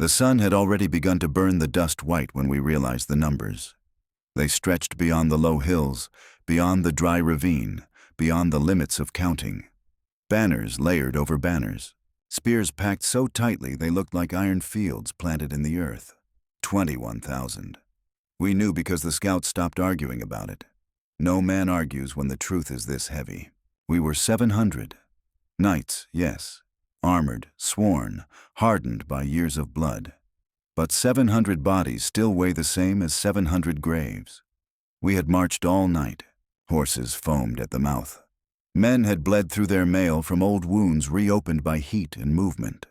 The sun had already begun to burn the dust white when we realized the numbers. They stretched beyond the low hills, beyond the dry ravine, beyond the limits of counting. Banners layered over banners. Spears packed so tightly they looked like iron fields planted in the earth. 21,000. We knew because the scouts stopped arguing about it. No man argues when the truth is this heavy. We were 700. Knights, yes. Armored, sworn, hardened by years of blood. But 700 bodies still weigh the same as 700 graves. We had marched all night. Horses foamed at the mouth. Men had bled through their mail from old wounds reopened by heat and movement.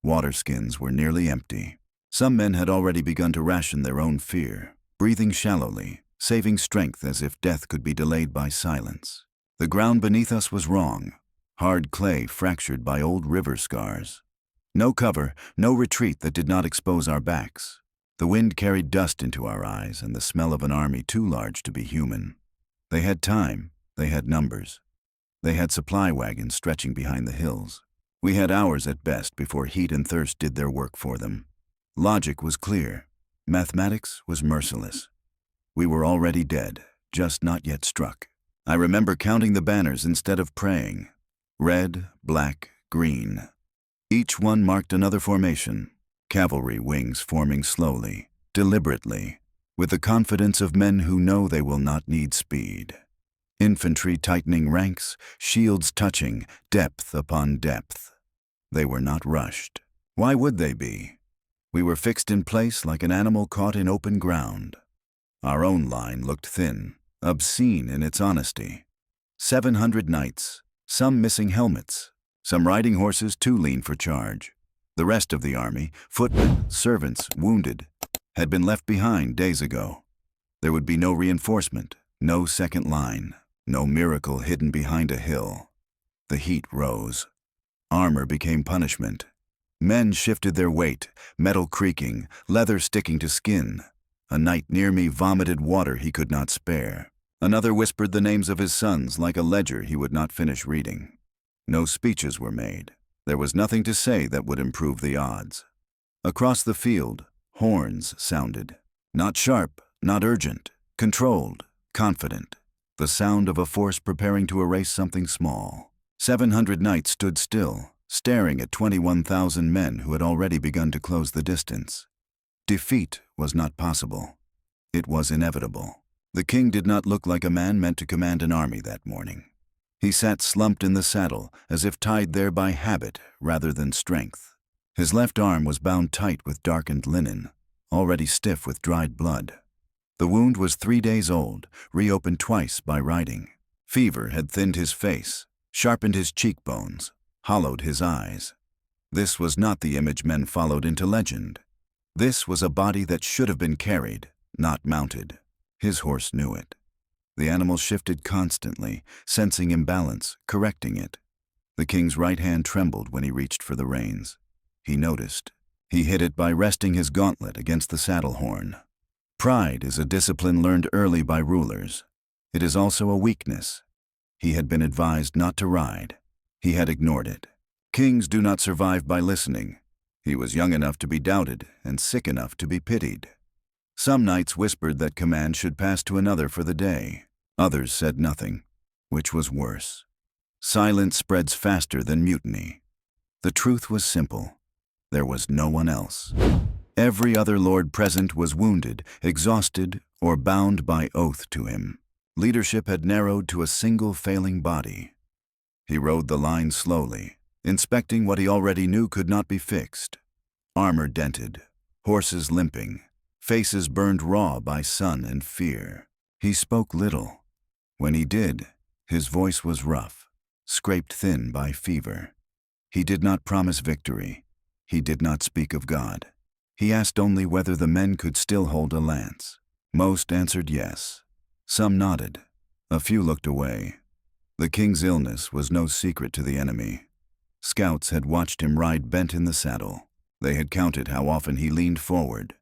Water skins were nearly empty. Some men had already begun to ration their own fear, breathing shallowly, saving strength as if death could be delayed by silence. The ground beneath us was wrong, hard clay fractured by old river scars. No cover, no retreat that did not expose our backs. The wind carried dust into our eyes and the smell of an army too large to be human. They had time, they had numbers. They had supply wagons stretching behind the hills. We had hours at best before heat and thirst did their work for them. Logic was clear. Mathematics was merciless. We were already dead, just not yet struck. I remember counting the banners instead of praying. Red, black, green. Each one marked another formation. Cavalry wings forming slowly, deliberately, with the confidence of men who know they will not need speed. Infantry tightening ranks, shields touching, depth upon depth. They were not rushed. Why would they be? We were fixed in place like an animal caught in open ground. Our own line looked thin, obscene in its honesty. 700 knights, some missing helmets, some riding horses too lean for charge. The rest of the army, footmen, servants, wounded, had been left behind days ago. There would be no reinforcement, no second line, no miracle hidden behind a hill. The heat rose. Armor became punishment. Men shifted their weight, metal creaking, leather sticking to skin. A knight near me vomited water he could not spare. Another whispered the names of his sons like a ledger he would not finish reading. No speeches were made. There was nothing to say that would improve the odds. Across the field, horns sounded. Not sharp, not urgent, controlled, confident. The sound of a force preparing to erase something small. 700 knights stood still, staring at 21,000 men who had already begun to close the distance. Defeat was not possible. It was inevitable. The king did not look like a man meant to command an army that morning. He sat slumped in the saddle, as if tied there by habit rather than strength. His left arm was bound tight with darkened linen, already stiff with dried blood. The wound was 3 days old, reopened twice by riding. Fever had thinned his face, sharpened his cheekbones, hollowed his eyes. This was not the image men followed into legend. This was a body that should have been carried, not mounted. His horse knew it. The animal shifted constantly, sensing imbalance, correcting it. The king's right hand trembled when he reached for the reins. He noticed. He hid it by resting his gauntlet against the saddle horn. Pride is a discipline learned early by rulers. It is also a weakness. He had been advised not to ride. He had ignored it. Kings do not survive by listening. He was young enough to be doubted and sick enough to be pitied. Some knights whispered that command should pass to another for the day. Others said nothing, which was worse. Silence spreads faster than mutiny. The truth was simple. There was no one else. Every other lord present was wounded, exhausted, or bound by oath to him. Leadership had narrowed to a single failing body. He rode the line slowly, inspecting what he already knew could not be fixed. Armor dented, horses limping, faces burned raw by sun and fear. He spoke little. When he did, his voice was rough, scraped thin by fever. He did not promise victory. He did not speak of God. He asked only whether the men could still hold a lance. Most answered yes. Some nodded. A few looked away. The king's illness was no secret to the enemy. Scouts had watched him ride bent in the saddle. They had counted how often he leaned forward,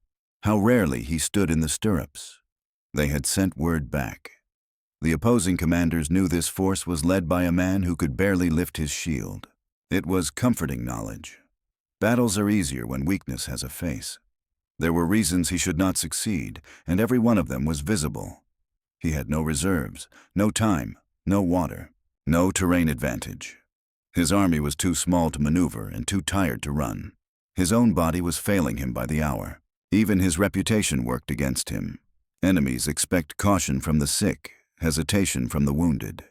how rarely he stood in the stirrups. They had sent word back. The opposing commanders knew this force was led by a man who could barely lift his shield. It was comforting knowledge. Battles are easier when weakness has a face. There were reasons he should not succeed, and every one of them was visible. He had no reserves, no time, no water, no terrain advantage. His army was too small to maneuver and too tired to run. His own body was failing him by the hour. Even his reputation worked against him. Enemies expect caution from the sick, hesitation from the wounded.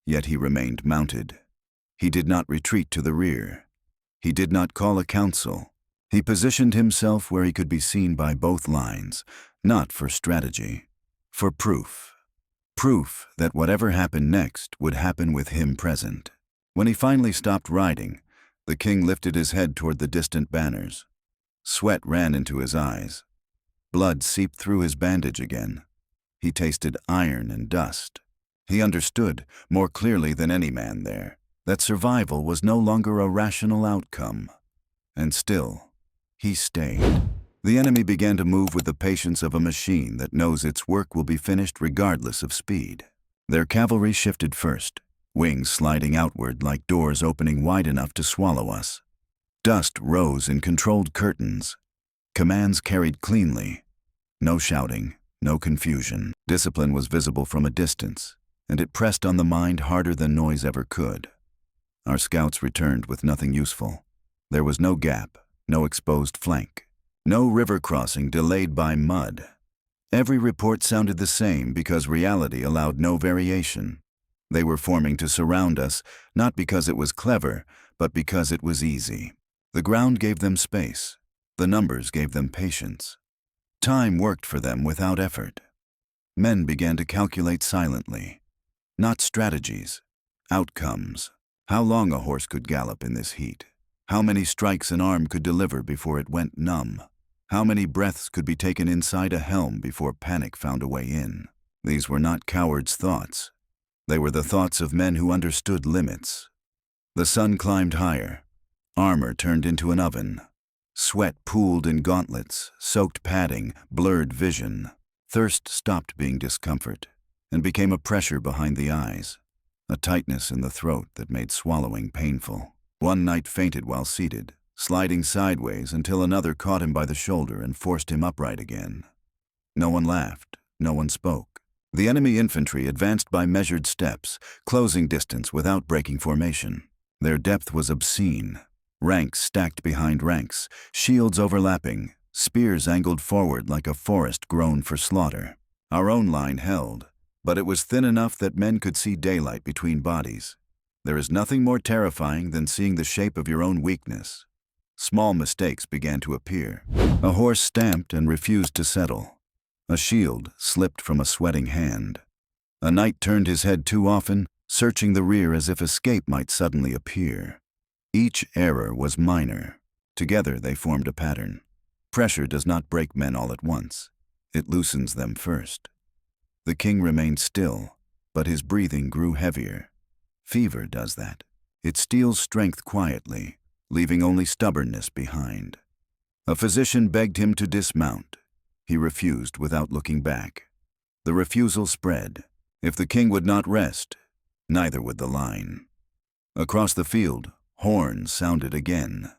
Yet he remained mounted. He did not retreat to the rear. He did not call a council. He positioned himself where he could be seen by both lines, not for strategy, for proof. Proof that whatever happened next would happen with him present. When he finally stopped riding, the king lifted his head toward the distant banners. Sweat ran into his eyes. Blood seeped through his bandage again. He tasted iron and dust. He understood, more clearly than any man there, that survival was no longer a rational outcome. And still, he stayed. The enemy began to move with the patience of a machine that knows its work will be finished regardless of speed. Their cavalry shifted first, wings sliding outward like doors opening wide enough to swallow us. Dust rose in controlled curtains. Commands carried cleanly. No shouting, no confusion. Discipline was visible from a distance, and it pressed on the mind harder than noise ever could. Our scouts returned with nothing useful. There was no gap, no exposed flank, no river crossing delayed by mud. Every report sounded the same because reality allowed no variation. They were forming to surround us, not because it was clever, but because it was easy. The ground gave them space. The numbers gave them patience. Time worked for them without effort. Men began to calculate silently. Not strategies, outcomes. How long a horse could gallop in this heat? How many strikes an arm could deliver before it went numb? How many breaths could be taken inside a helm before panic found a way in? These were not cowards' thoughts. They were the thoughts of men who understood limits. The sun climbed higher. Armor turned into an oven. Sweat pooled in gauntlets, soaked padding, blurred vision. Thirst stopped being discomfort and became a pressure behind the eyes, a tightness in the throat that made swallowing painful. One knight fainted while seated, sliding sideways until another caught him by the shoulder and forced him upright again. No one laughed, no one spoke. The enemy infantry advanced by measured steps, closing distance without breaking formation. Their depth was obscene. Ranks stacked behind ranks, shields overlapping, spears angled forward like a forest grown for slaughter. Our own line held, but it was thin enough that men could see daylight between bodies. There is nothing more terrifying than seeing the shape of your own weakness. Small mistakes began to appear. A horse stamped and refused to settle. A shield slipped from a sweating hand. A knight turned his head too often, searching the rear as if escape might suddenly appear. Each error was minor. Together they formed a pattern. Pressure does not break men all at once. It loosens them first. The king remained still, but his breathing grew heavier. Fever does that. It steals strength quietly, leaving only stubbornness behind. A physician begged him to dismount. He refused without looking back. The refusal spread. If the king would not rest, neither would the line. Across the field, horns sounded again.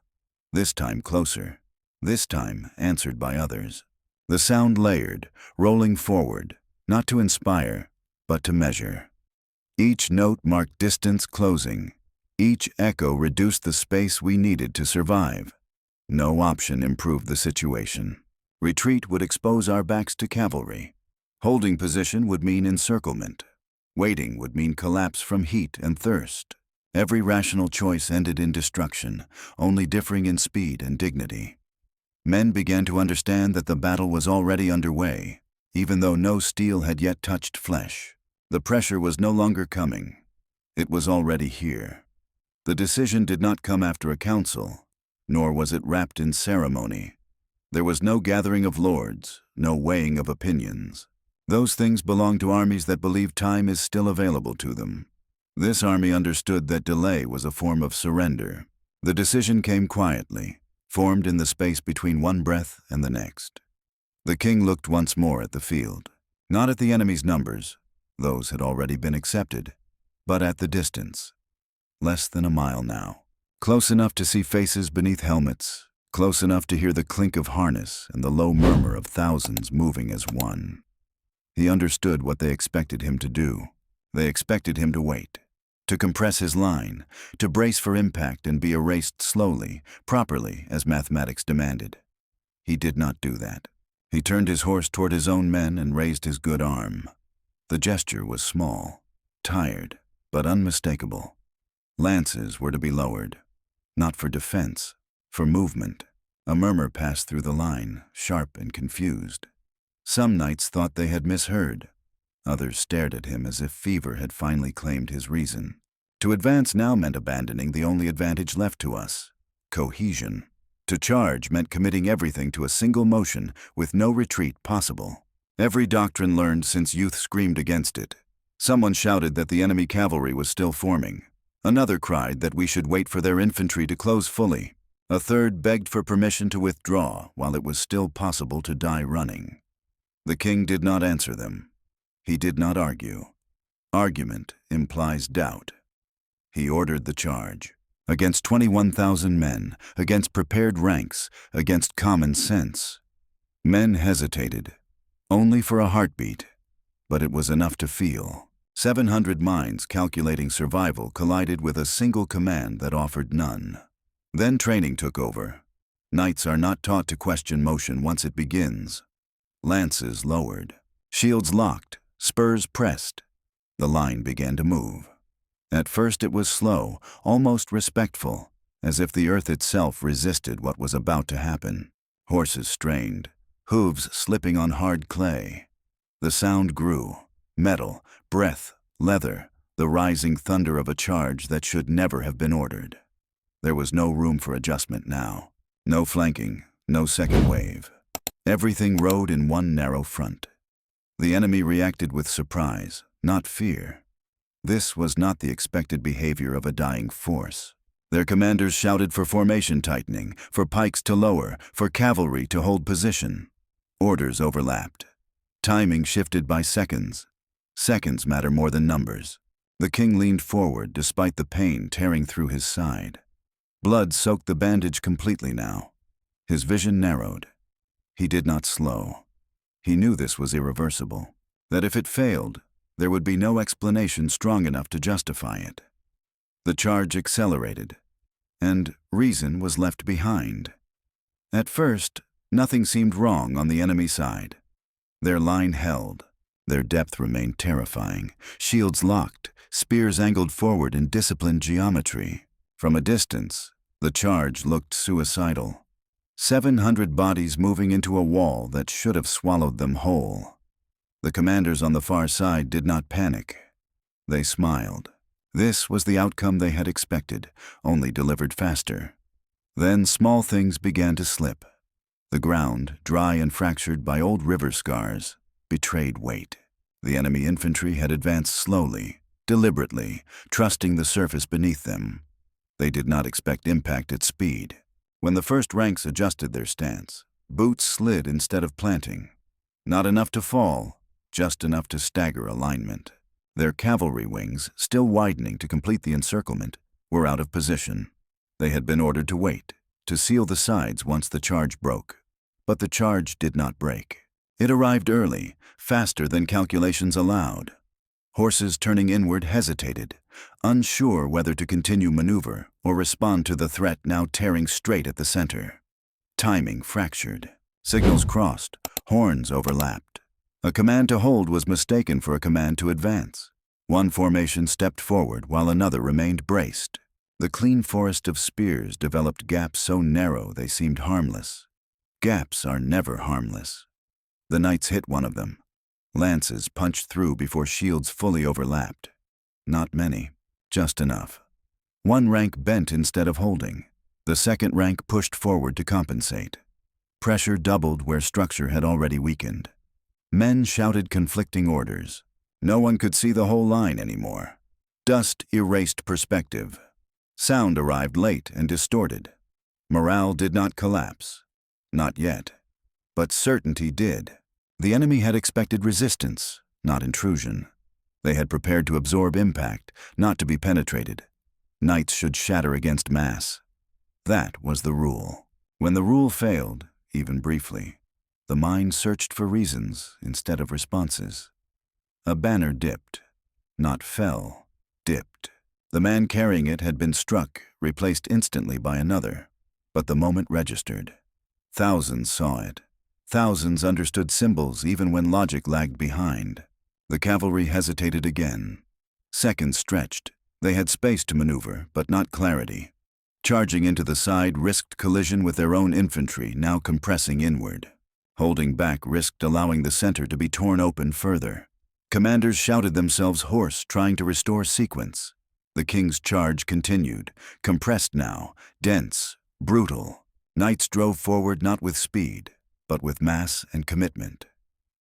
This time closer. This time answered by others. The sound layered, rolling forward, not to inspire, but to measure. Each note marked distance closing. Each echo reduced the space we needed to survive. No option improved the situation. Retreat would expose our backs to cavalry. Holding position would mean encirclement. Waiting would mean collapse from heat and thirst. Every rational choice ended in destruction, only differing in speed and dignity. Men began to understand that the battle was already underway, even though no steel had yet touched flesh. The pressure was no longer coming. It was already here. The decision did not come after a council, nor was it wrapped in ceremony. There was no gathering of lords, no weighing of opinions. Those things belong to armies that believe time is still available to them. This army understood that delay was a form of surrender. The decision came quietly, formed in the space between one breath and the next. The king looked once more at the field, not at the enemy's numbers, those had already been accepted, but at the distance. Less than a mile now. Close enough to see faces beneath helmets, close enough to hear the clink of harness and the low murmur of thousands moving as one. He understood what they expected him to do. They expected him to wait, to compress his line, to brace for impact and be erased slowly, properly, as mathematics demanded. He did not do that. He turned his horse toward his own men and raised his good arm. The gesture was small, tired, but unmistakable. Lances were to be lowered, not for defense, for movement. A murmur passed through the line, sharp and confused. Some knights thought they had misheard. Others stared at him as if fever had finally claimed his reason. To advance now meant abandoning the only advantage left to us: cohesion. To charge meant committing everything to a single motion with no retreat possible. Every doctrine learned since youth screamed against it. Someone shouted that the enemy cavalry was still forming. Another cried that we should wait for their infantry to close fully. A third begged for permission to withdraw while it was still possible to die running. The king did not answer them. He did not argue. Argument implies doubt. He ordered the charge. Against 21,000 men, against prepared ranks, against common sense. Men hesitated, only for a heartbeat, but it was enough to feel. 700 minds calculating survival collided with a single command that offered none. Then training took over. Knights are not taught to question motion once it begins. Lances lowered, shields locked, spurs pressed. The line began to move. At first it was slow, almost respectful, as if the earth itself resisted what was about to happen. Horses strained, hooves slipping on hard clay. The sound grew, metal, breath, leather, the rising thunder of a charge that should never have been ordered. There was no room for adjustment now. No flanking, no second wave. Everything rode in one narrow front. The enemy reacted with surprise, not fear. This was not the expected behavior of a dying force. Their commanders shouted for formation tightening, for pikes to lower, for cavalry to hold position. Orders overlapped. Timing shifted by seconds. Seconds matter more than numbers. The king leaned forward despite the pain tearing through his side. Blood soaked the bandage completely now. His vision narrowed. He did not slow. He knew this was irreversible, that if it failed, there would be no explanation strong enough to justify it. The charge accelerated, and reason was left behind. At first, nothing seemed wrong on the enemy side. Their line held. Their depth remained terrifying. Shields locked, spears angled forward in disciplined geometry. From a distance, the charge looked suicidal. 700 bodies moving into a wall that should have swallowed them whole. The commanders on the far side did not panic. They smiled. This was the outcome they had expected, only delivered faster. Then small things began to slip. The ground, dry and fractured by old river scars, betrayed weight. The enemy infantry had advanced slowly, deliberately, trusting the surface beneath them. They did not expect impact at speed. When the first ranks adjusted their stance, boots slid instead of planting. Not enough to fall, just enough to stagger alignment. Their cavalry wings, still widening to complete the encirclement, were out of position. They had been ordered to wait, to seal the sides once the charge broke. But the charge did not break. It arrived early, faster than calculations allowed. Horses turning inward hesitated, unsure whether to continue maneuver or respond to the threat now tearing straight at the center. Timing fractured. Signals crossed. Horns overlapped. A command to hold was mistaken for a command to advance. One formation stepped forward while another remained braced. The clean forest of spears developed gaps so narrow they seemed harmless. Gaps are never harmless. The knights hit one of them. Lances punched through before shields fully overlapped. Not many, just enough. One rank bent instead of holding. The second rank pushed forward to compensate. Pressure doubled where structure had already weakened. Men shouted conflicting orders. No one could see the whole line anymore. Dust erased perspective. Sound arrived late and distorted. Morale did not collapse. Not yet. But certainty did. The enemy had expected resistance, not intrusion. They had prepared to absorb impact, not to be penetrated. Knights should shatter against mass. That was the rule. When the rule failed, even briefly, the mind searched for reasons instead of responses. A banner dipped, not fell, dipped. The man carrying it had been struck, replaced instantly by another, but the moment registered. Thousands saw it. Thousands understood symbols even when logic lagged behind. The cavalry hesitated again. Seconds stretched. They had space to maneuver, but not clarity. Charging into the side risked collision with their own infantry, now compressing inward. Holding back risked allowing the center to be torn open further. Commanders shouted themselves hoarse, trying to restore sequence. The king's charge continued, compressed now, dense, brutal. Knights drove forward not with speed, but with mass and commitment.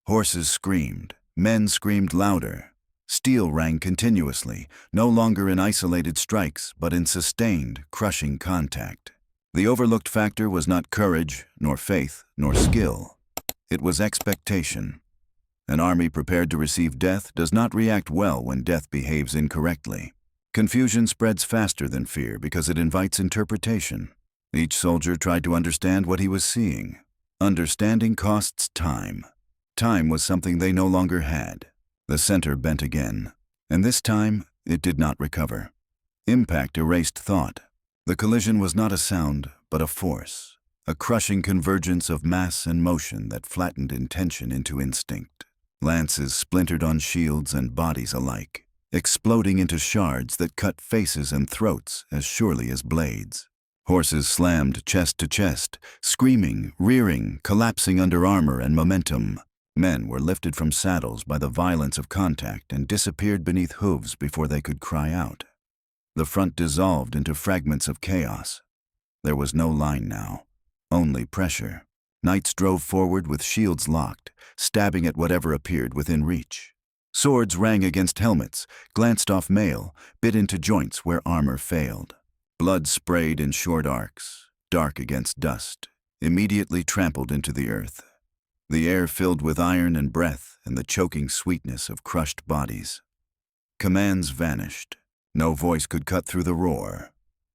Horses screamed, men screamed louder. Steel rang continuously, no longer in isolated strikes, but in sustained, crushing contact. The overlooked factor was not courage, nor faith, nor skill. It was expectation. An army prepared to receive death does not react well when death behaves incorrectly. Confusion spreads faster than fear because it invites interpretation. Each soldier tried to understand what he was seeing. Understanding costs time. Time was something they no longer had. The center bent again, and this time it did not recover. Impact erased thought. The collision was not a sound, but a force, a crushing convergence of mass and motion that flattened intention into instinct. Lances splintered on shields and bodies alike, exploding into shards that cut faces and throats as surely as blades. Horses slammed chest to chest, screaming, rearing, collapsing under armor and momentum. Men were lifted from saddles by the violence of contact and disappeared beneath hooves before they could cry out. The front dissolved into fragments of chaos. There was no line now, only pressure. Knights drove forward with shields locked, stabbing at whatever appeared within reach. Swords rang against helmets, glanced off mail, bit into joints where armor failed. Blood sprayed in short arcs, dark against dust, immediately trampled into the earth. The air filled with iron and breath and the choking sweetness of crushed bodies. Commands vanished. No voice could cut through the roar.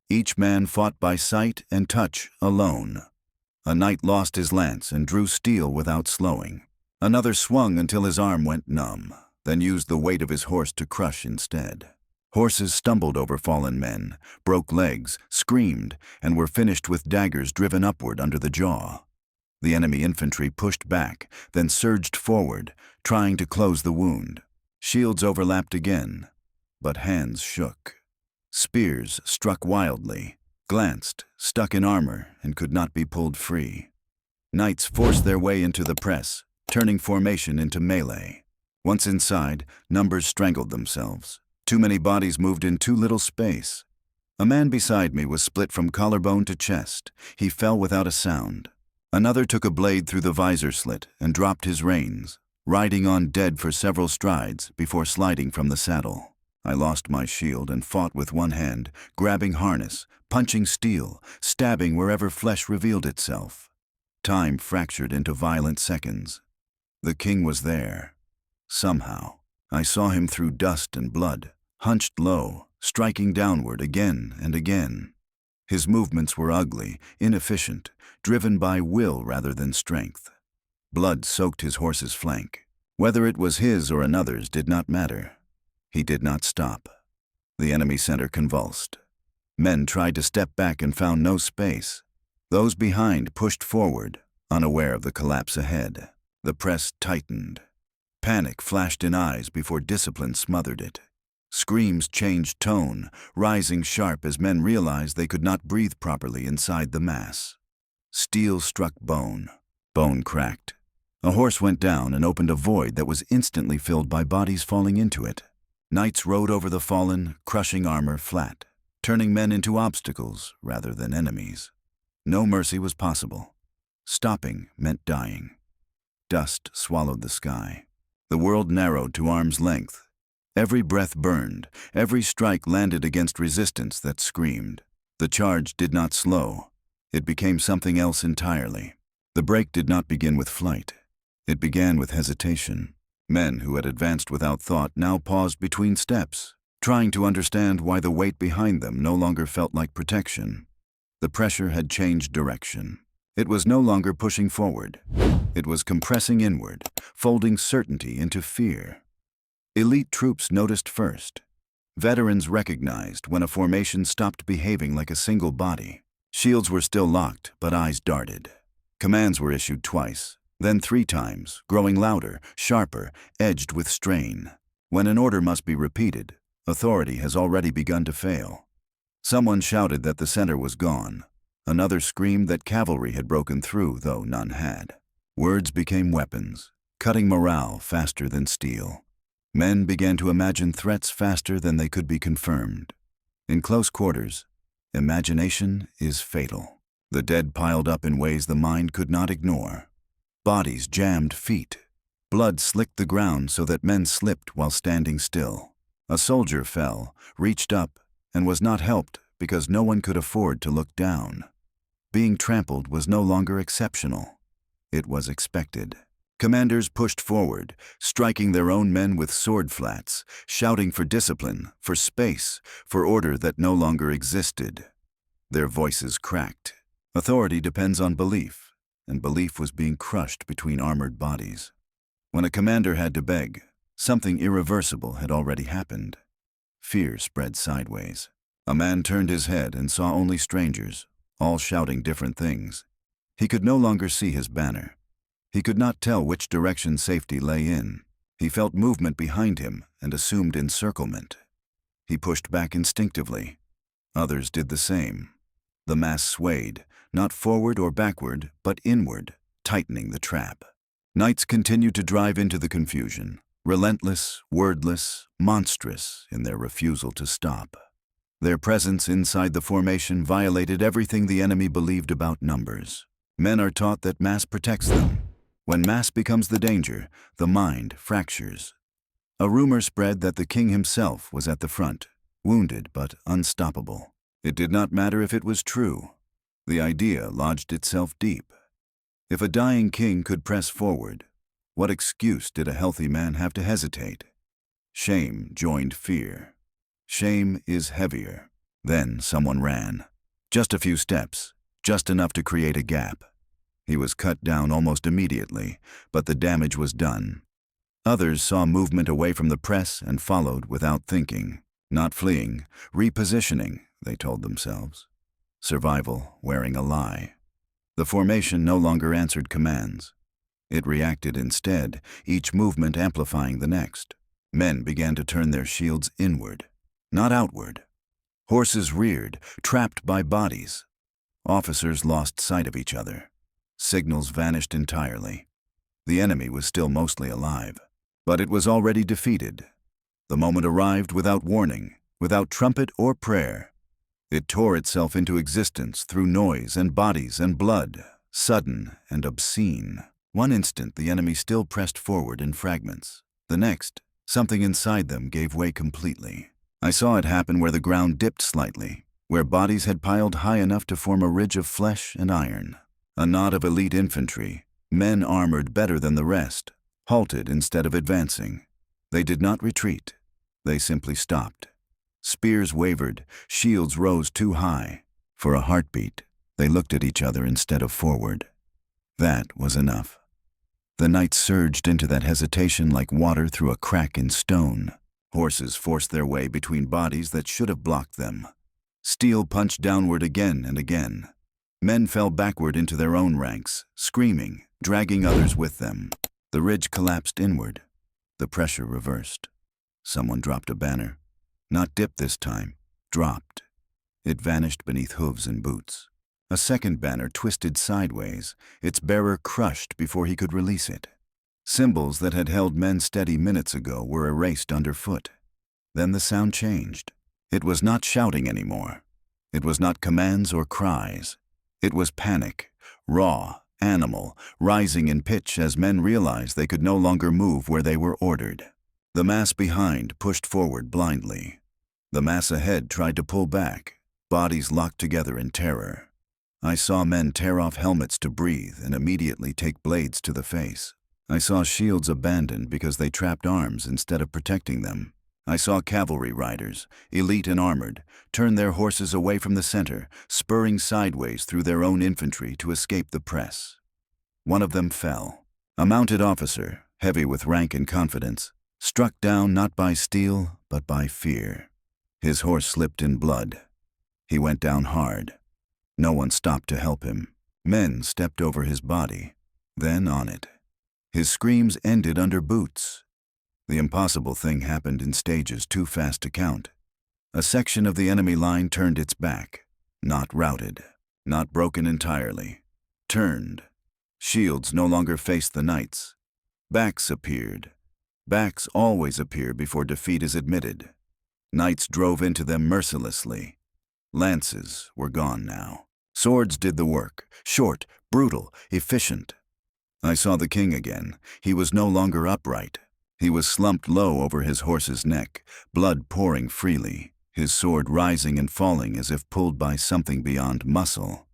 Each man fought by sight and touch alone. A knight lost his lance and drew steel without slowing. Another swung until his arm went numb, then used the weight of his horse to crush instead. Horses stumbled over fallen men, broke legs, screamed, and were finished with daggers driven upward under the jaw. The enemy infantry pushed back, then surged forward, trying to close the wound. Shields overlapped again, but hands shook. Spears struck wildly, glanced, stuck in armor, and could not be pulled free. Knights forced their way into the press, turning formation into melee. Once inside, numbers strangled themselves. Too many bodies moved in too little space. A man beside me was split from collarbone to chest. He fell without a sound. Another took a blade through the visor slit and dropped his reins, riding on dead for several strides before sliding from the saddle. I lost my shield and fought with one hand, grabbing harness, punching steel, stabbing wherever flesh revealed itself. Time fractured into violent seconds. The king was there. Somehow, I saw him through dust and blood, hunched low, striking downward again and again. His movements were ugly, inefficient, driven by will rather than strength. Blood soaked his horse's flank. Whether it was his or another's did not matter. He did not stop. The enemy center convulsed. Men tried to step back and found no space. Those behind pushed forward, unaware of the collapse ahead. The press tightened. Panic flashed in eyes before discipline smothered it. Screams changed tone, rising sharp as men realized they could not breathe properly inside the mass. Steel struck bone. Bone cracked. A horse went down and opened a void that was instantly filled by bodies falling into it. Knights rode over the fallen, crushing armor flat, turning men into obstacles rather than enemies. No mercy was possible. Stopping meant dying. Dust swallowed the sky. The world narrowed to arm's length. Every breath burned. Every strike landed against resistance that screamed. The charge did not slow. It became something else entirely. The break did not begin with flight. It began with hesitation. Men who had advanced without thought now paused between steps. trying to understand why the weight behind them no longer felt like protection. The pressure had changed direction. It was no longer pushing forward. It was compressing inward, folding certainty into fear. Elite troops noticed first. Veterans recognized when a formation stopped behaving like a single body. Shields were still locked, but eyes darted. Commands were issued twice, then 3 times, growing louder, sharper, edged with strain. When an order must be repeated, authority has already begun to fail. Someone shouted that the center was gone. Another screamed that cavalry had broken through, though none had. Words became weapons, cutting morale faster than steel. Men began to imagine threats faster than they could be confirmed. In close quarters, imagination is fatal. The dead piled up in ways the mind could not ignore. Bodies jammed feet. Blood slicked the ground so that men slipped while standing still. A soldier fell, reached up, and was not helped because no one could afford to look down. Being trampled was no longer exceptional. It was expected. Commanders pushed forward, striking their own men with sword flats, shouting for discipline, for space, for order that no longer existed. Their voices cracked. Authority depends on belief, and belief was being crushed between armored bodies. When a commander had to beg, something irreversible had already happened. Fear spread sideways. A man turned his head and saw only strangers, all shouting different things. He could no longer see his banner. He could not tell which direction safety lay in. He felt movement behind him and assumed encirclement. He pushed back instinctively. Others did the same. The mass swayed, not forward or backward, but inward, tightening the trap. Knights continued to drive into the confusion, relentless, wordless, monstrous in their refusal to stop. Their presence inside the formation violated everything the enemy believed about numbers. Men are taught that mass protects them. When mass becomes the danger, the mind fractures. A rumor spread that the king himself was at the front, wounded but unstoppable. It did not matter if it was true. The idea lodged itself deep. If a dying king could press forward, what excuse did a healthy man have to hesitate? Shame joined fear. Shame is heavier. Then someone ran. Just a few steps, just enough to create a gap. He was cut down almost immediately, but the damage was done. Others saw movement away from the press and followed without thinking. Not fleeing, repositioning, they told themselves. Survival wearing a lie. The formation no longer answered commands. It reacted instead, each movement amplifying the next. Men began to turn their shields inward, not outward. Horses reared, trapped by bodies. Officers lost sight of each other. Signals vanished entirely. The enemy was still mostly alive, but it was already defeated. The moment arrived without warning, without trumpet or prayer. It tore itself into existence through noise and bodies and blood, sudden and obscene. One instant the enemy still pressed forward in fragments. The next, something inside them gave way completely. I saw it happen where the ground dipped slightly, where bodies had piled high enough to form a ridge of flesh and iron. A knot of elite infantry, men armored better than the rest, halted instead of advancing. They did not retreat. They simply stopped. Spears wavered, shields rose too high. For a heartbeat, they looked at each other instead of forward. That was enough. The knights surged into that hesitation like water through a crack in stone. Horses forced their way between bodies that should have blocked them. Steel punched downward again and again. Men fell backward into their own ranks, screaming, dragging others with them. The ridge collapsed inward. The pressure reversed. Someone dropped a banner. Not dipped this time, dropped. It vanished beneath hooves and boots. A second banner twisted sideways, its bearer crushed before he could release it. Symbols that had held men steady minutes ago were erased underfoot. Then the sound changed. It was not shouting anymore. It was not commands or cries. It was panic, raw, animal, rising in pitch as men realized they could no longer move where they were ordered. The mass behind pushed forward blindly. The mass ahead tried to pull back, bodies locked together in terror. I saw men tear off helmets to breathe and immediately take blades to the face. I saw shields abandoned because they trapped arms instead of protecting them. I saw cavalry riders, elite and armored, turn their horses away from the center, spurring sideways through their own infantry to escape the press. One of them fell. A mounted officer, heavy with rank and confidence, struck down not by steel, but by fear. His horse slipped in blood. He went down hard. No one stopped to help him. Men stepped over his body, then on it. His screams ended under boots. The impossible thing happened in stages too fast to count. A section of the enemy line turned its back, not routed, not broken entirely, turned. Shields no longer faced the knights. Backs appeared. Backs always appear before defeat is admitted. Knights drove into them mercilessly. Lances were gone now. Swords did the work, short, brutal, efficient. I saw the king again. He was no longer upright. He was slumped low over his horse's neck, blood pouring freely, his sword rising and falling as if pulled by something beyond muscle.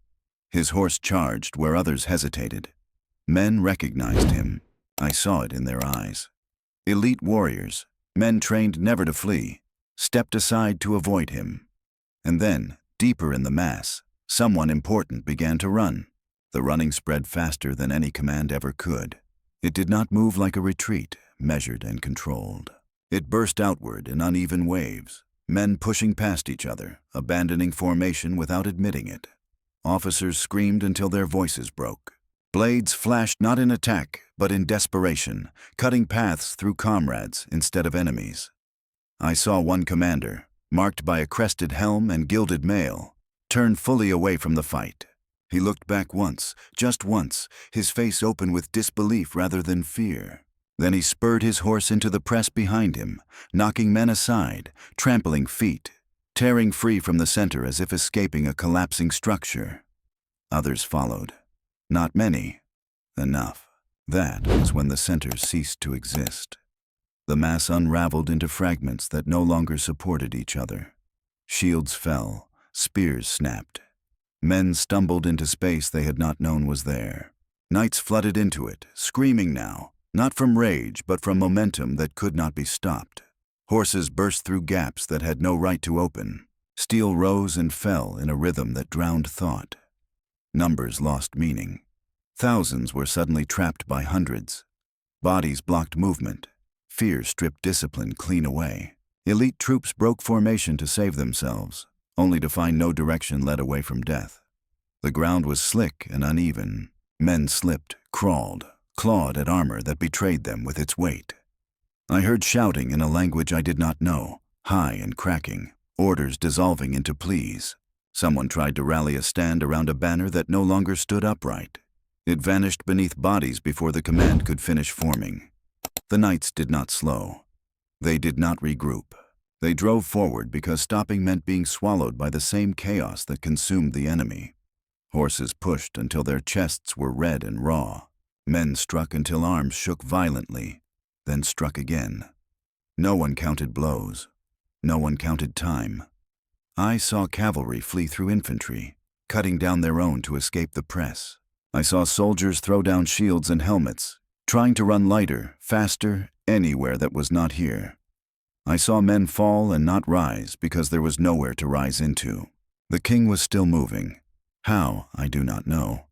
His horse charged where others hesitated. Men recognized him. I saw it in their eyes. Elite warriors, men trained never to flee, stepped aside to avoid him. And then, deeper in the mass, someone important began to run. The running spread faster than any command ever could. It did not move like a retreat, measured and controlled. It burst outward in uneven waves, men pushing past each other, abandoning formation without admitting it. Officers screamed until their voices broke. Blades flashed not in attack, but in desperation, cutting paths through comrades instead of enemies. I saw one commander, marked by a crested helm and gilded mail, turn fully away from the fight. He looked back once, just once, his face open with disbelief rather than fear. Then he spurred his horse into the press behind him, knocking men aside, trampling feet, tearing free from the center as if escaping a collapsing structure. Others followed. Not many. Enough. That was when the center ceased to exist. The mass unraveled into fragments that no longer supported each other. Shields fell, spears snapped. Men stumbled into space they had not known was there. Knights flooded into it, screaming now, not from rage but from momentum that could not be stopped. Horses burst through gaps that had no right to open. Steel rose and fell in a rhythm that drowned thought. Numbers lost meaning. Thousands were suddenly trapped by hundreds. Bodies blocked movement. Fear stripped discipline clean away. Elite troops broke formation to save themselves, only to find no direction led away from death. The ground was slick and uneven. Men slipped, crawled, clawed at armor that betrayed them with its weight. I heard shouting in a language I did not know, high and cracking, orders dissolving into pleas. Someone tried to rally a stand around a banner that no longer stood upright. It vanished beneath bodies before the command could finish forming. The knights did not slow. They did not regroup. They drove forward because stopping meant being swallowed by the same chaos that consumed the enemy. Horses pushed until their chests were red and raw. Men struck until arms shook violently, then struck again. No one counted blows. No one counted time. I saw cavalry flee through infantry, cutting down their own to escape the press. I saw soldiers throw down shields and helmets, trying to run lighter, faster, anywhere that was not here. I saw men fall and not rise because there was nowhere to rise into. The king was still moving. How, I do not know.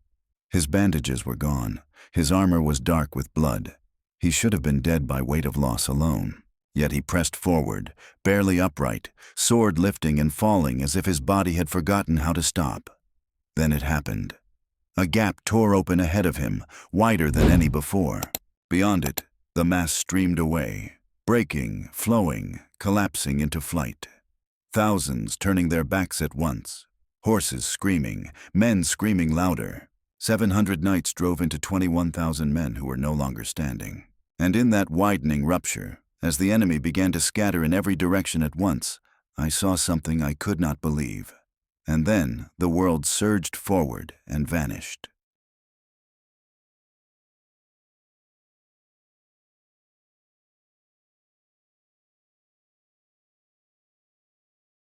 His bandages were gone. His armor was dark with blood. He should have been dead by weight of loss alone. Yet he pressed forward, barely upright, sword lifting and falling as if his body had forgotten how to stop. Then it happened. A gap tore open ahead of him, wider than any before. Beyond it, the mass streamed away, breaking, flowing, collapsing into flight. Thousands turning their backs at once. Horses screaming, men screaming louder. 700 knights drove into 21,000 men who were no longer standing. And in that widening rupture, as the enemy began to scatter in every direction at once, I saw something I could not believe. And then the world surged forward and vanished.